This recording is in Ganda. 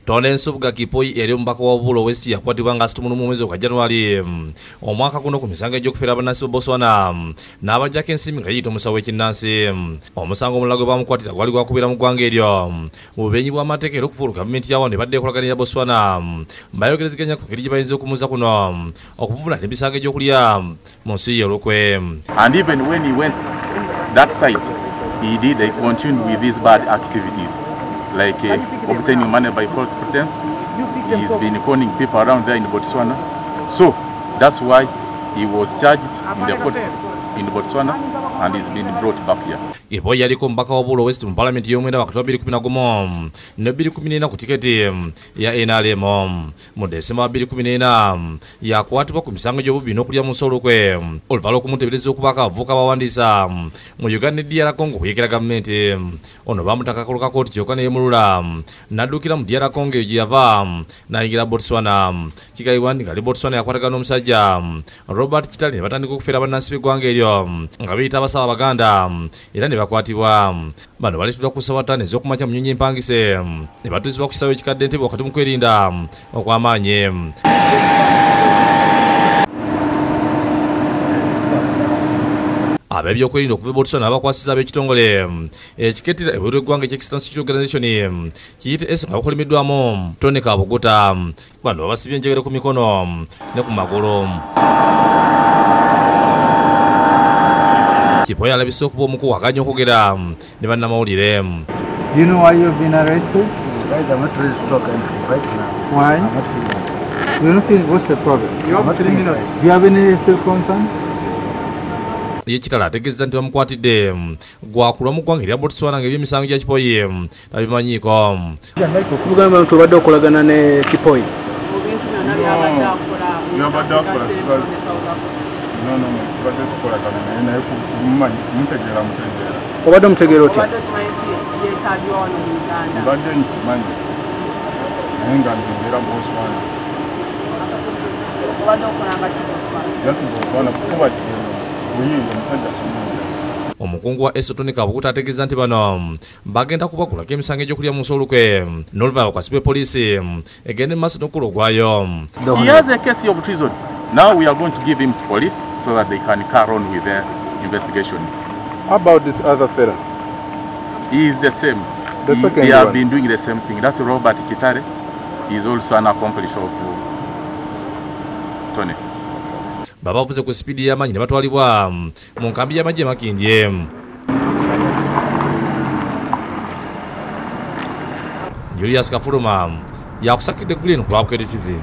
Tone Nsubuga Kipoi eri omubaka wa Bulo West yakwatibwa nga 31 mwezi gwa January omwaka guno ku misango egy'okufera abannansi ba Botswana n'abajjako ensimbi nga yiyita omusawo w'ekinnansi. Omusango omulala gwe bamukwatira gwali gwakubeera mu ggwanga eryo mu bubenyi bw'amateeka era okufuula gavumenti yawo ne badde ekolaganira Botswana bayogerezeganya ku ngeri gye bayinza okumuza kuno okuvubula n'emisango egy'okulya mu nsi ye olukwe. And even when he went that side, he continued with these bad activities, like obtaining money by false pretense. He's been conning people around there in Botswana. So that's why he was charged in the courts in Botswana and he's been brought back here. Kipoi yaliko mbaka wa Bulo West mu Parliament y'omwenda wakati wa 2011 ne 2014 ku tiketi ya NRM. Mu Desemba 2014 yakwatibwa ku misango gy'obubi n'okulya mu nsi olukwe oluvannyuma lw'okumuteebereza okubaka abavubuka bawandiisa mu Uganda ne DR Congo okuyekera gavumenti. Ono bamutaka akalo ka kooti kyokka ne yemulula n'addukira mu DR Congo eyo gye yava n'ayingira Botswana. Kigambibwa nti ngali Botswana yakwatagana n'omusajja Robert Kitale ne batandika okufera abannansi b'eggwanga eryo nga biyita abasaba Abaganda era ne bakwatibwa. Bano baleetedwa ku ssawatane ez'okumakya mu nnyonyi empangise ne batuuzibwa ku kisaawe ekikadde Entebbe wakati mu kwerinda okw'amaanyi. Ab'ebyokwerinda okuva e Botswana abakwasiza ab'ekitongole ekikettira ebweru w'eggwanga eky'External Security Organization kiyite ESO nga bakolimiddwamu Tony Kabuguta. Bano babasibye enjegere ku mikono ne ku magulu. Kipoi alabise okuba omukuwakanya okwogera ne bannamawulire. Do you know why you've been arrested? Guys, I'm not ready to talk right now. Why? I'm not feeling it. You're not feeling. What's the problem? You have 3 minutes. Do you have any self-concern? Ye Kitale ategeeza nti bamukwatidde gwakulwa mu ggwanga erya Botswana ng'ebyemisango gya Kipoi tabimanyiiko. Okugamba nti obadde okolagana ne Kipoi. Obadde omutegeera otya? Omukungu wa ESO Tony Kabuguta ategeeza nti bano bagenda kubagulako emisango egy'okulya mu nsi olukwe n'oluvannyuma kwasibwa poliisi egenda mu maaso n'okukola ogwayo. He has a case of treason. Now we are going to give him to police so that they can carry on with their investigations. How about this other fella? He is the same. They have been doing the same thing. That's Robert Kitale. He is also an accomplice of Tony. Babavuze ku sipiidi y'amaanyi ne batwalibwa mu nkambi y'amagye Makindye. Julius Kafuluma yakusakidde Green ku Lwabukede TV.